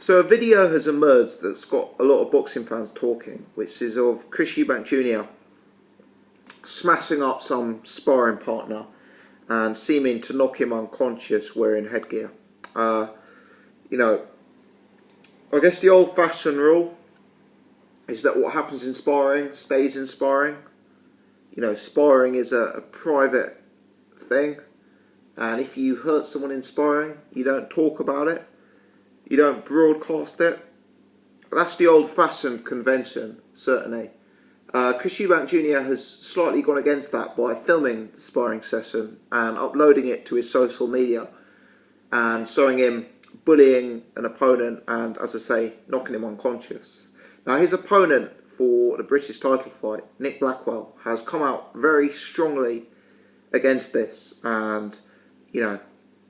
So a video has emerged that's got a lot of boxing fans talking, which is of Chris Eubank Jr. smashing up some sparring partner and seeming to knock him unconscious wearing headgear. I guess the old-fashioned rule is that what happens in sparring stays in sparring. Sparring is a private thing, and if you hurt someone in sparring, you don't talk about it. You don't broadcast it. That's the old-fashioned convention, certainly. Chris Eubank Jr. has slightly gone against that by filming the sparring session and uploading it to his social media and showing him bullying an opponent and, as I say, knocking him unconscious. Now, his opponent for the British title fight, Nick Blackwell, has come out very strongly against this and,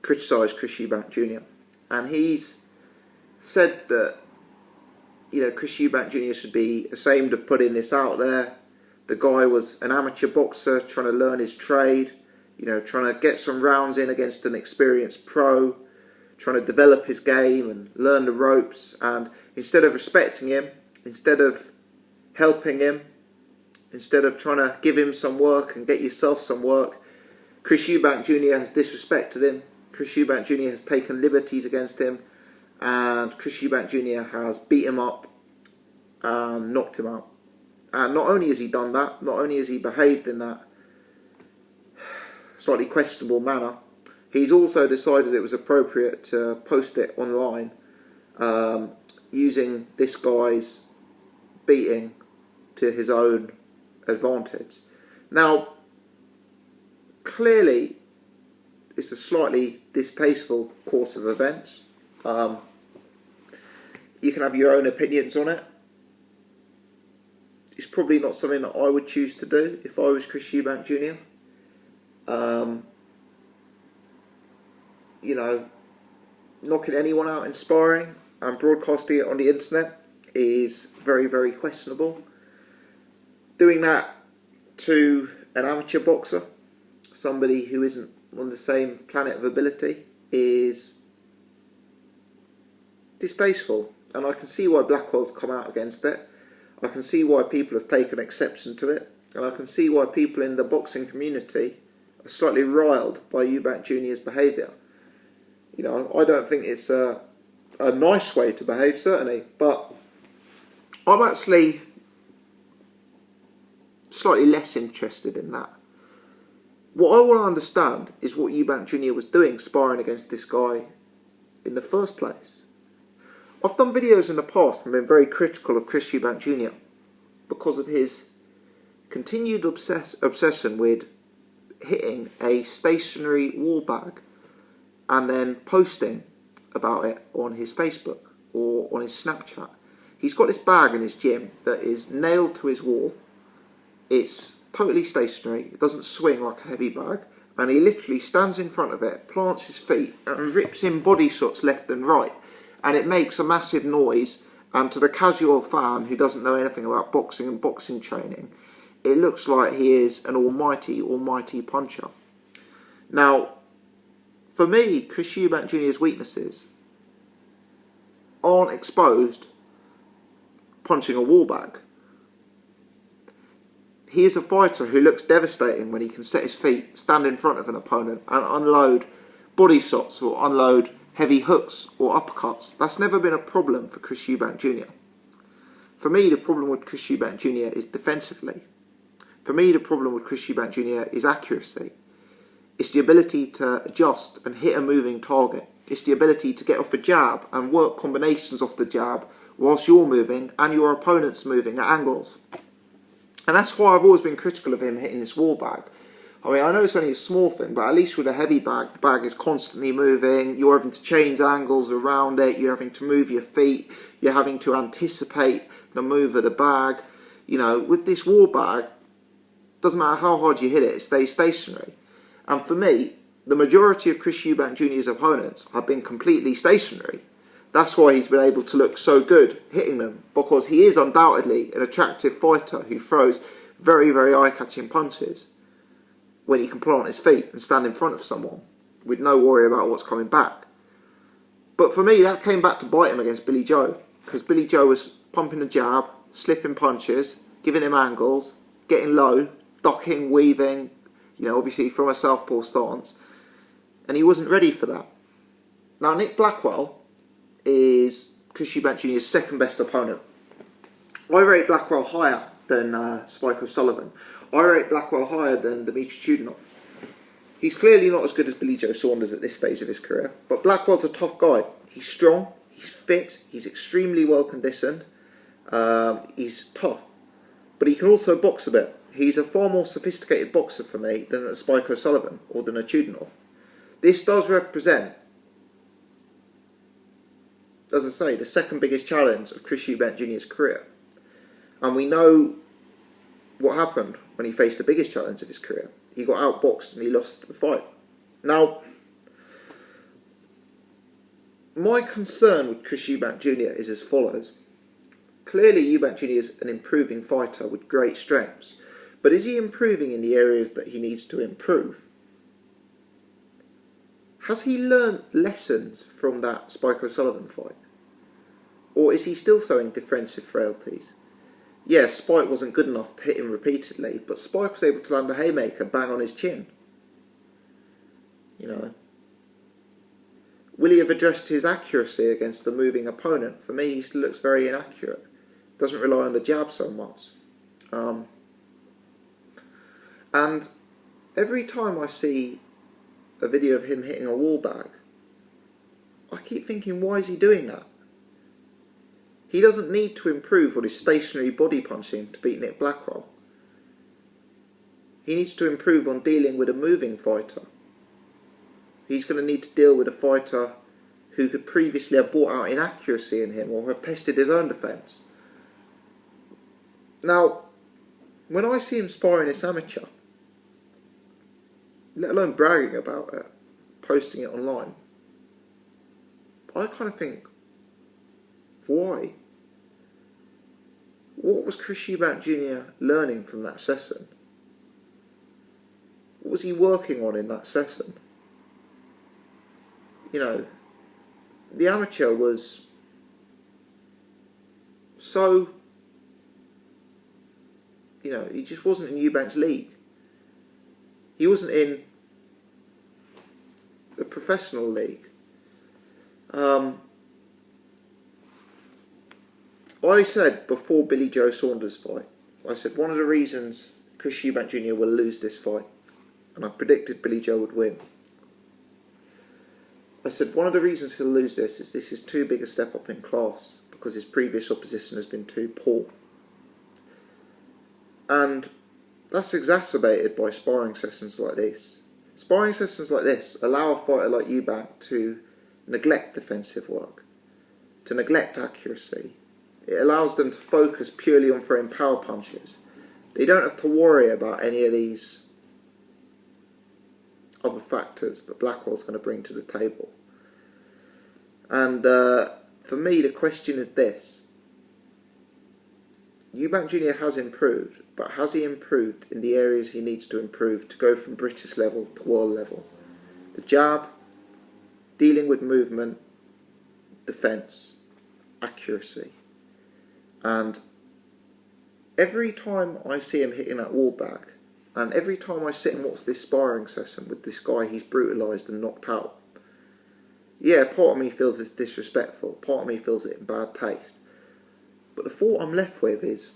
criticised Chris Eubank Jr. And he's said that Chris Eubank Jr. should be ashamed of putting this out there. The guy was an amateur boxer trying to learn his trade, trying to get some rounds in against an experienced pro, trying to develop his game and learn the ropes. And instead of respecting him, instead of helping him, instead of trying to give him some work and get yourself some work, Chris Eubank Jr. has disrespected him. Chris Eubank Jr. has taken liberties against him. And Chris Eubank Jr. has beat him up and knocked him out. And not only has he done that, not only has he behaved in that slightly questionable manner, he's also decided it was appropriate to post it online using this guy's beating to his own advantage. Now, clearly, it's a slightly distasteful course of events. You can have your own opinions on it. It's probably not something that I would choose to do if I was Chris Eubank Jr. Knocking anyone out in sparring and broadcasting it on the internet is very, very questionable. Doing that to an amateur boxer, somebody who isn't on the same planet of ability, is distasteful. And I can see why Blackwell's come out against it. I can see why people have taken exception to it. And I can see why people in the boxing community are slightly riled by Eubank Jr.'s behaviour. I don't think it's a nice way to behave, certainly. But I'm actually slightly less interested in that. What I want to understand is what Eubank Jr. was doing sparring against this guy in the first place. I've done videos in the past and been very critical of Chris Eubank Jr. because of his continued obsession with hitting a stationary wall bag and then posting about it on his Facebook or on his Snapchat. He's got this bag in his gym that is nailed to his wall. It's totally stationary, it doesn't swing like a heavy bag, and he literally stands in front of it, plants his feet and rips in body shots left and right. And it makes a massive noise, and to the casual fan who doesn't know anything about boxing and boxing training, it looks like he is an almighty puncher. Now, for me, Chris Eubank Jr.'s weaknesses aren't exposed punching a wall bag. He is a fighter who looks devastating when he can set his feet, stand in front of an opponent and unload body shots or unload heavy hooks or uppercuts. That's never been a problem for Chris Eubank Jr. For me, the problem with Chris Eubank Jr. is defensively. For me, the problem with Chris Eubank Jr. is accuracy. It's the ability to adjust and hit a moving target. It's the ability to get off a jab and work combinations off the jab whilst you're moving and your opponent's moving at angles. And that's why I've always been critical of him hitting this wall bag. I know it's only a small thing, but at least with a heavy bag, the bag is constantly moving. You're having to change angles around it. You're having to move your feet. You're having to anticipate the move of the bag. With this wall bag, doesn't matter how hard you hit it, it stays stationary. And for me, the majority of Chris Eubank Jr.'s opponents have been completely stationary. That's why he's been able to look so good hitting them, because he is undoubtedly an attractive fighter who throws very, very eye-catching punches when he can plant his feet and stand in front of someone with no worry about what's coming back. But for me, that came back to bite him against Billy Joe, because Billy Joe was pumping a jab, slipping punches, giving him angles, getting low, ducking, weaving, obviously from a southpaw stance, and he wasn't ready for that. Now, Nick Blackwell is Chris Eubank Jr.'s second best opponent. I rate Blackwell higher than Spike O'Sullivan. I rate Blackwell higher than Dmitry Chudinov. He's clearly not as good as Billy Joe Saunders at this stage of his career, but Blackwell's a tough guy. He's strong, he's fit, he's extremely well conditioned, he's tough, but he can also box a bit. He's a far more sophisticated boxer for me than a Spike O'Sullivan or than a Chudinov. This does represent, as I say, the second biggest challenge of Chris Eubank Jr.'s career. And we know what happened when he faced the biggest challenge of his career. He got outboxed and he lost the fight. Now, my concern with Chris Eubank Jr. is as follows. Clearly, Eubank Jr. is an improving fighter with great strengths. But is he improving in the areas that he needs to improve? Has he learned lessons from that Spike O'Sullivan fight? Or is he still showing defensive frailties? Yeah, Spike wasn't good enough to hit him repeatedly, but Spike was able to land a haymaker bang on his chin. Will he have addressed his accuracy against the moving opponent? For me, he still looks very inaccurate. Doesn't rely on the jab so much. And every time I see a video of him hitting a wall bag, I keep thinking, why is he doing that? He doesn't need to improve on his stationary body punching to beat Nick Blackwell. He needs to improve on dealing with a moving fighter. He's going to need to deal with a fighter who could previously have brought out inaccuracy in him or have tested his own defence. Now, when I see him sparring this amateur, let alone bragging about it, posting it online, I kind of think, why? What was Chris Eubank Jr. learning from that session? What was he working on in that session? The amateur was so, he just wasn't in Eubank's league. He wasn't in the professional league. I said before Billy Joe Saunders fight, I said one of the reasons Chris Eubank Jr. will lose this fight, and I predicted Billy Joe would win. I said one of the reasons he'll lose this is too big a step up in class because his previous opposition has been too poor. And that's exacerbated by sparring sessions like this. Sparring sessions like this allow a fighter like Eubank to neglect defensive work, to neglect accuracy. It allows them to focus purely on throwing power punches. They don't have to worry about any of these other factors that Blackwell's going to bring to the table. And for me, the question is this. Eubank Jr. has improved, but has he improved in the areas he needs to improve to go from British level to world level? The jab, dealing with movement, defence, accuracy. And every time I see him hitting that wall bag, and every time I sit and watch this sparring session with this guy he's brutalised and knocked out, yeah, part of me feels it's disrespectful, part of me feels it in bad taste. But the thought I'm left with is,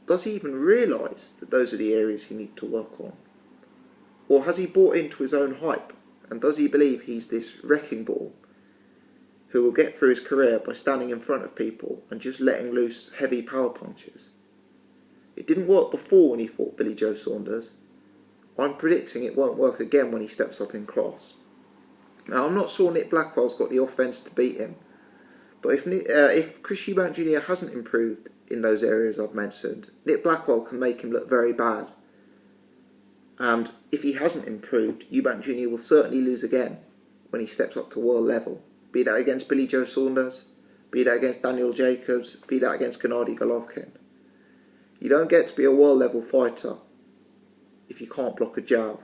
does he even realise that those are the areas he needs to work on? Or has he bought into his own hype, and does he believe he's this wrecking ball who will get through his career by standing in front of people and just letting loose heavy power punches? It didn't work before when he fought Billy Joe Saunders. I'm predicting it won't work again when he steps up in class. Now, I'm not sure Nick Blackwell's got the offence to beat him, but if Chris Eubank Jr. hasn't improved in those areas I've mentioned, Nick Blackwell can make him look very bad. And if he hasn't improved, Eubank Jr. will certainly lose again when he steps up to world level. Be that against Billy Joe Saunders, be that against Daniel Jacobs, be that against Gennady Golovkin. You don't get to be a world level fighter if you can't block a jab.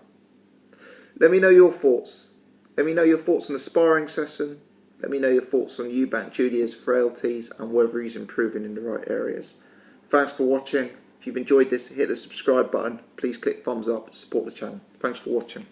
Let me know your thoughts. Let me know your thoughts on the sparring session, Let me know your thoughts on Eubank Jr.'s frailties and whether he's improving in the right areas. Thanks for watching. If you've enjoyed this, hit the subscribe button. Please click thumbs up to support the channel. Thanks for watching.